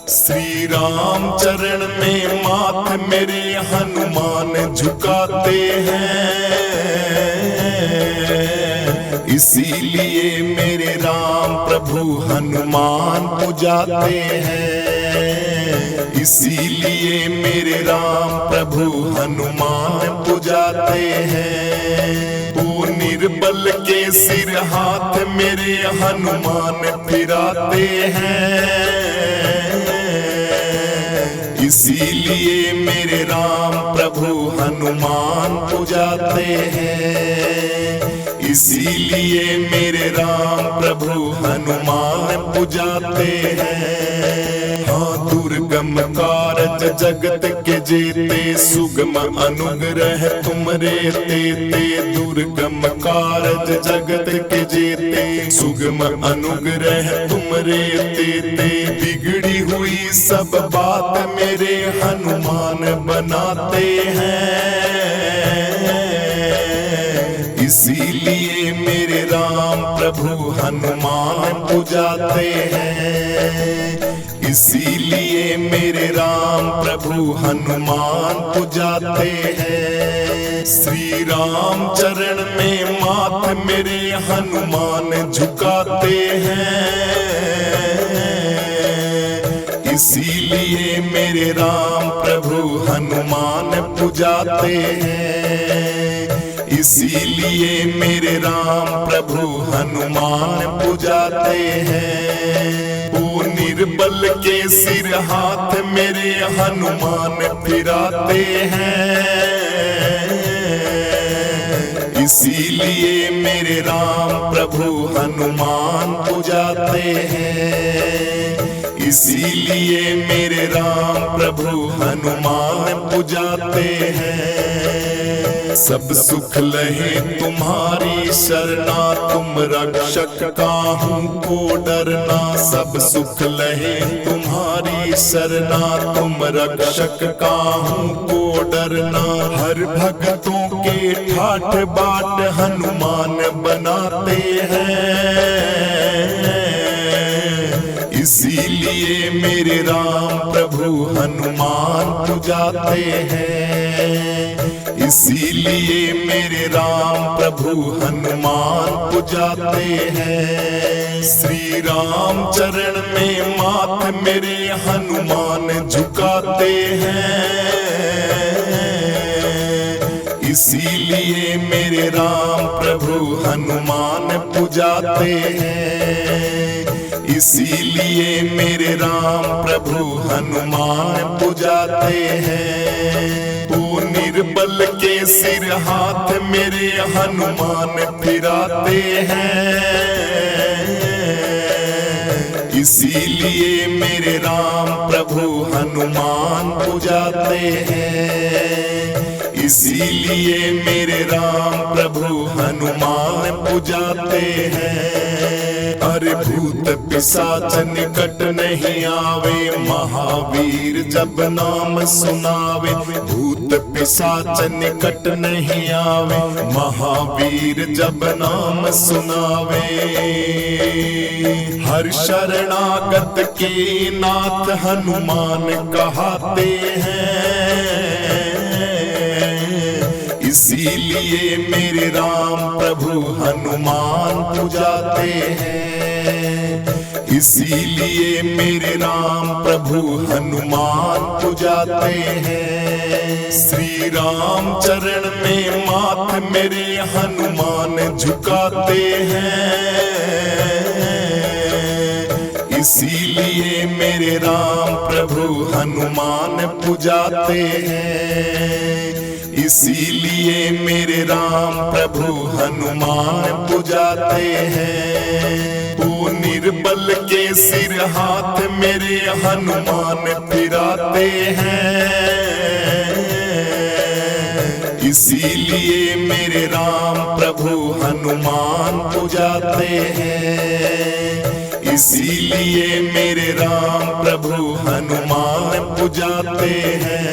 श्री राम चरण में माथ मेरे हनुमान झुकाते हैं, इसीलिए मेरे राम प्रभु हनुमान पुजाते हैं, इसीलिए मेरे राम प्रभु हनुमान पुजाते हैं। वो निर्बल के सिर हाथ मेरे हनुमान फिराते हैं, इसीलिए मेरे राम प्रभु हनुमान पुजाते हैं, इसीलिए मेरे राम प्रभु हनुमान पुजाते हैं। हाँ, दुर्गम कारज जगत के जेते, सुगम अनुग्रह तुमरे तेते। दुर्गम कारज जगत के जेते, सुगम अनुग्रह तुमरे तेते। बिगड़ी हुई सब बात मेरे हनुमान बनाते हैं, इसीलिए मेरे राम प्रभु हनुमान पुजाते हैं, इसीलिए मेरे राम प्रभु हनुमान पुजाते हैं। श्री राम चरण में माथ मेरे हनुमान झुकाते हैं, इसीलिए मेरे राम प्रभु हनुमान पुजाते हैं, इसीलिए मेरे राम प्रभु हनुमान पुजाते हैं। वो निर्बल के सिर हाथ मेरे हनुमान फिराते हैं, इसीलिए मेरे राम प्रभु हनुमान पुजाते हैं, इसीलिए मेरे राम प्रभु हनुमान पुजाते हैं। सब सुख लहे तुम्हारी शरणा, तुम रक्षक काहू को डरना। सब सुख लहे तुम्हारी शरणा, तुम रक्षक काहू को डरना। हर भक्तों के ठाठ बाट हनुमान बनाते हैं, इसीलिए मेरे राम प्रभु हनुमान पुजाते हैं, इसीलिए मेरे राम प्रभु हनुमान पुजाते हैं। श्री राम चरण में माथ मेरे हनुमान झुकाते हैं, इसीलिए मेरे राम प्रभु हनुमान पुजाते हैं, इसीलिए मेरे राम प्रभु हनुमान पुजाते हैं। वो निर्बल के सिर हाथ मेरे हनुमान फिराते हैं, इसीलिए मेरे राम प्रभु हनुमान पुजाते हैं, इसीलिए मेरे राम प्रभु हनुमान पुजाते हैं। अरे भूत पिशाच निकट नहीं आवे, महावीर जब नाम सुनावे। भूत पिशाच निकट नहीं आवे, महावीर जब नाम सुनावे। हर शरणागत के नाथ हनुमान कहाते हैं, इसीलिए मेरे राम प्रभु हनुमान पुजाते हैं, इसीलिए मेरे राम प्रभु हनुमान पुजाते हैं। श्री राम चरण में माथ मेरे हनुमान झुकाते हैं, इसीलिए मेरे राम प्रभु हनुमान पुजाते हैं, इसीलिए मेरे राम प्रभु हनुमान पुजाते हैं। वो निर्बल के सिर हाथ मेरे हनुमान फिराते हैं, इसीलिए मेरे राम प्रभु हनुमान पुजाते हैं, इसीलिए मेरे राम प्रभु हनुमान पुजाते हैं।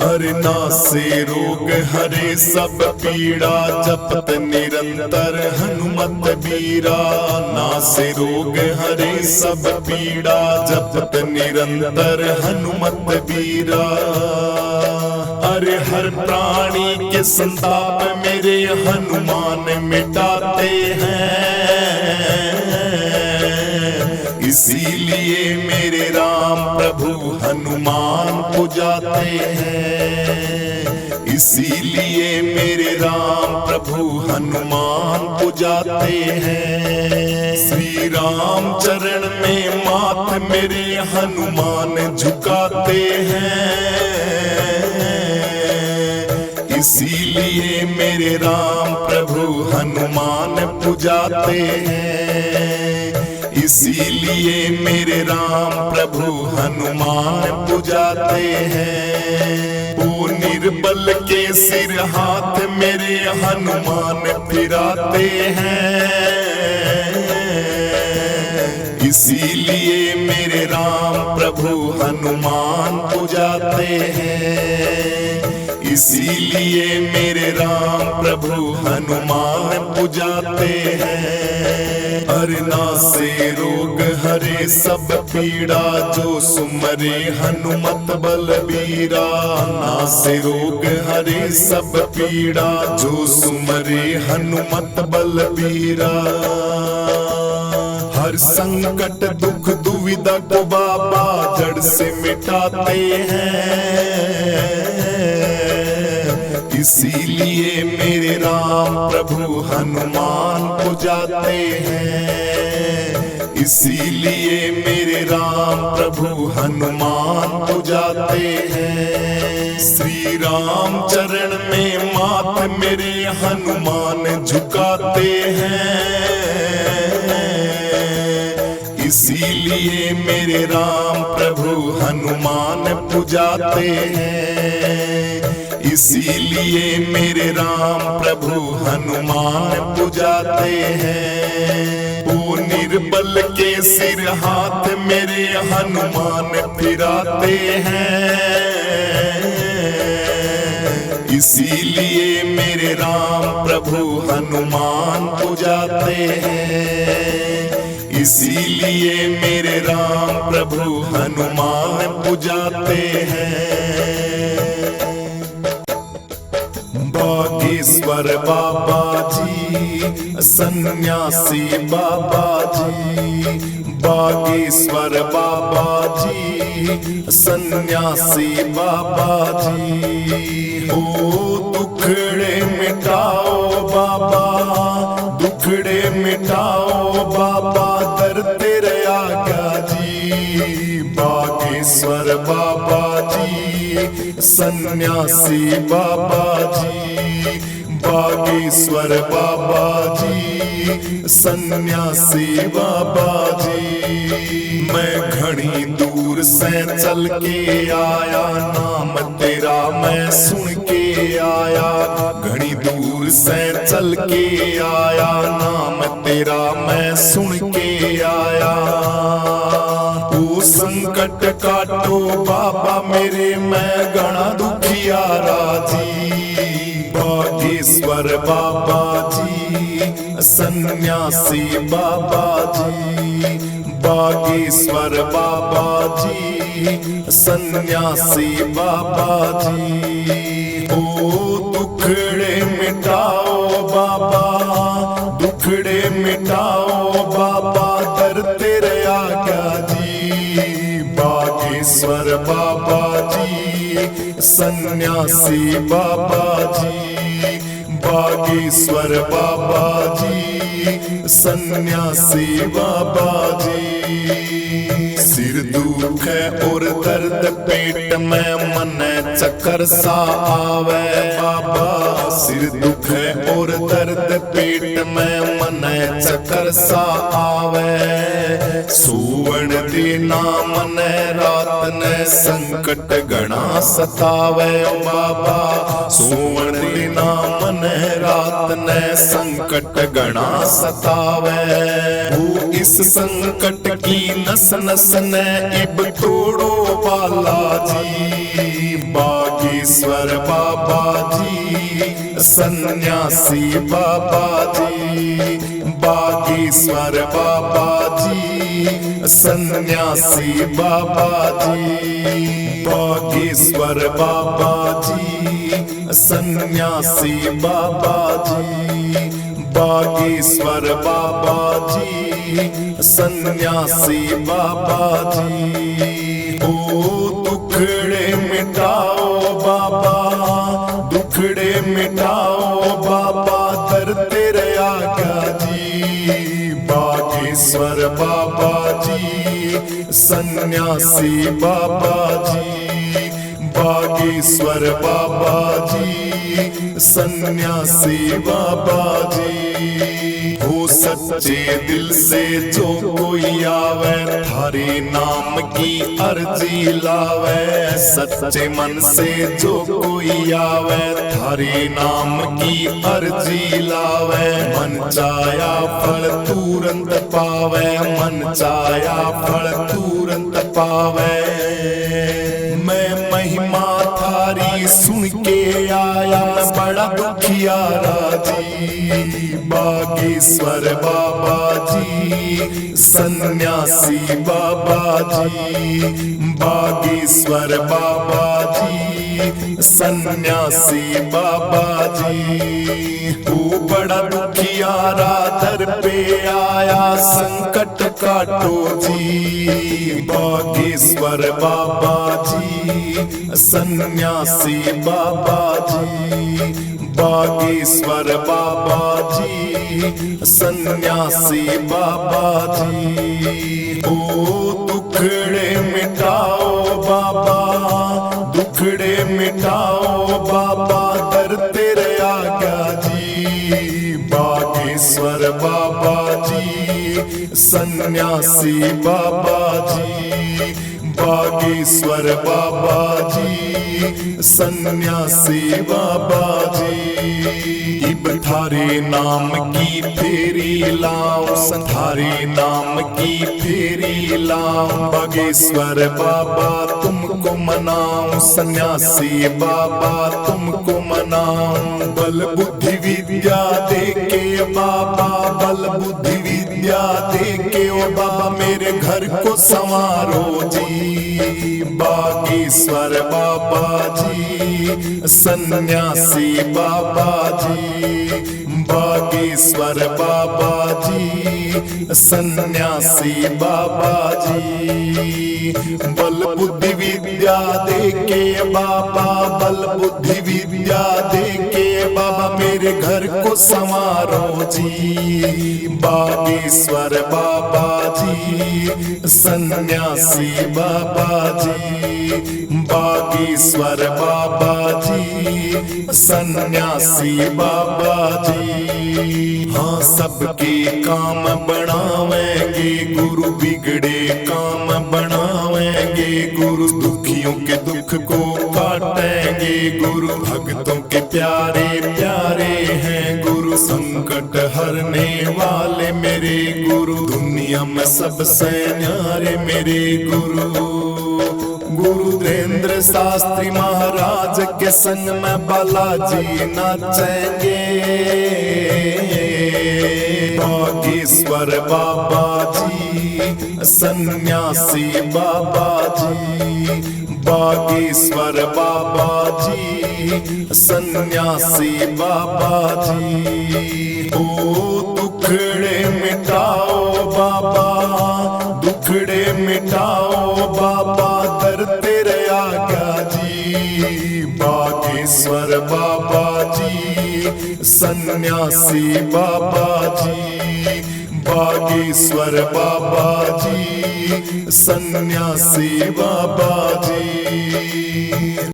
अरे नासे रोग हरे सब पीड़ा जपत निरंतर हनुमत बीरा। नासे रोग हरे सब पीड़ा जपत निरंतर हनुमत बीरा। अरे हर प्राणी के संताप मेरे हनुमान मिटाते हैं। इसीलिए मेरे राम प्रभु हनुमान पुजाते हैं। इसीलिए मेरे राम प्रभु हनुमान पुजाते हैं। श्री राम चरण में माथ मेरे हनुमान झुकाते हैं। इसीलिए मेरे राम प्रभु हनुमान पुजाते हैं। इसीलिए मेरे राम प्रभु हनुमान पुजाते हैं। वो निर्बल के सिर हाथ मेरे हनुमान फिराते हैं। इसीलिए मेरे राम प्रभु हनुमान पुजाते हैं। इसीलिए मेरे राम प्रभु हनुमान पुजाते हैं। अरे नासे रोग हरे सब पीड़ा जो सुमरे हनुमत बलबीरा। नासे रोग हरे सब पीड़ा जो सुमरे हनुमत बलबीरा। हर संकट दुख दुविधा को बाबा जड़ से मिटाते हैं। इसीलिए मेरे राम प्रभु हनुमान पुजाते हैं। इसीलिए मेरे राम प्रभु हनुमान पुजाते हैं। श्री राम चरण में माथ मेरे हनुमान झुकाते हैं। इसीलिए मेरे राम प्रभु हनुमान पुजाते हैं। इसीलिए मेरे राम प्रभु हनुमान पुजाते हैं। वो निर्बल के सिर हाथ मेरे हनुमान फिराते हैं। इसीलिए मेरे राम प्रभु हनुमान पुजाते हैं। इसीलिए मेरे राम प्रभु हनुमान पुजाते हैं। बागेश्वर बाबा जी सन्यासी बाबा जी। बागेश्वर बाबा जी सन्यासी बाबा जी। ओ दुखड़े मिटाओ बाबा, दुखड़े मिटाओ बाबा, दर तेरे आज्ञा जी। बागेश्वर बाबा जी सन्यासी बाबा जी। बागेश्वर बाबा जी सन्यासी बाबा जी। मैं घड़ी दूर से चल के आया, नाम तेरा मैं सुन के आया। घड़ी दूर से चल के आया, नाम तेरा मैं सुन के आया। तू संकट काटो बाबा मेरे, मैं घना दुखियारा जी। बागेश्वर बाबा जी सन्यासी बाबा जी। बागेश्वर बाबा जी सन्यासी बाबा जी। ओ दुखड़े मिटाओ बाबा, दुखड़े मिटाओ बाबा, दर तेरे आज्ञा जी। बागेश्वर बाबा जी सन्यासी बाबा जी। बागेश्वर बाबा जी सन्यासी बाबा जी। सिर दुख है और दर्द पेट में, मन चक्कर सा आवे बाबा। सिर दुख है और दर्द पेट में, मन चक्कर सा आवे। सोवण देना मन रात ने, संकट घना सतावे बाबा। सोवण देना मन रात ने, संकट घना सतावे। वो इस संकट की नस नस ने इब तोड़ो बाला जी। बागे बागेश्वर बाबा जी, सन्यासी बाबा जी, बागेश्वर बाबा जी, सन्यासी बाबा जी, बागेश्वर बाबा जी, सन्यासी बाबा जी, बागेश्वर बाबा जी, सन्यासी बाबा जी। ओ दुखड़े मिटाओ बाबा, दुखड़े मिटाओ बाबा, दर तेरे आज्ञा जी। बागेश्वर बाबा जी, सन्यासी बाबा जी, बागेश्वर बाबा जी, सन्यासी बाबा जी। हो सच्चे दिल से जो कोई आवे, थारे नाम की अर्जी लावे। सच्चे मन से जो कोई आवे, थारे नाम की अर्जी लावे। मन चाया फल तुरंत पावे, मन चाया फल तुरंत पावे। मैं महिमा थारी सुन के आया, मैं बड़ा दुखियारा जी। बागेश्वर बाबा जी, सन्यासी बाबा जी, बागेश्वर बाबा जी, सन्यासी बाबा जी। तू बड़ा दुखियारा दर पे आया, संकट काटो जी। बागेश्वर बाबा जी, सन्यासी बाबा जी, बागेश्वर बाबा जी, सन्यासी बाबा जी। ओ दुखड़े मिटाओ बाबा, दुखड़े मिटाओ बाबा, दर तेरे आज्ञा जी। बागेश्वर बाबा जी, सन्यासी बाबा जी, बागेश्वर बाबा जी, सन्यासी बाबा जी। इब थारे नाम की फेरी लाऊं, संथारे नाम की फेरी लाऊं। बागेश्वर बाबा तुमको मनाऊं, सन्यासी बाबा तुमको मनाऊं। बल बुद्धि विद्या दे के बाबा, बल बुद्धि विद्या दे के ओ बाबा, मेरे घर को संवारो जी। बागेश्वर बाबा जी, सन्यासी बाबा जी, बागेश्वर बाबा जी, सन्यासी बाबा जी। बल बुद्धि विद्या दे के बाबा, बल बुद्धि विद्या दे के बाबा, मेरे घर को संवारो जी। बागेश्वर बाबा जी, सन्यासी बाबा जी, बागेश्वर बाबा जी, सन्यासी बाबा जी। हाँ सबके काम बनावेंगे गुरु, बिगड़े काम बनावेंगे गुरु। दुखियों के दुख को काटेंगे गुरु, भक्तों के प्यारे प्यारे हैं गुरु। संकट हरने वाले मेरे गुरु, दुनिया में सबसे न्यारे मेरे गुरु। गुरुदेंद्र शास्त्री महाराज के संग में बालाजी नाचेंगे। बागेश्वर बाबा जी, सन्यासी बाबा जी, बागेश्वर बाबा जी, सन्यासी बाबा जी। ओ दुखड़े मिटाओ बाबा, दुखड़े मिटाओ बाबा, दर तेरे आज्ञा जी। बागेश्वर बाबा जी, सन्यासी बाबा जी, बागेश्वर बाबा जी, सन्यासी बाबा जी।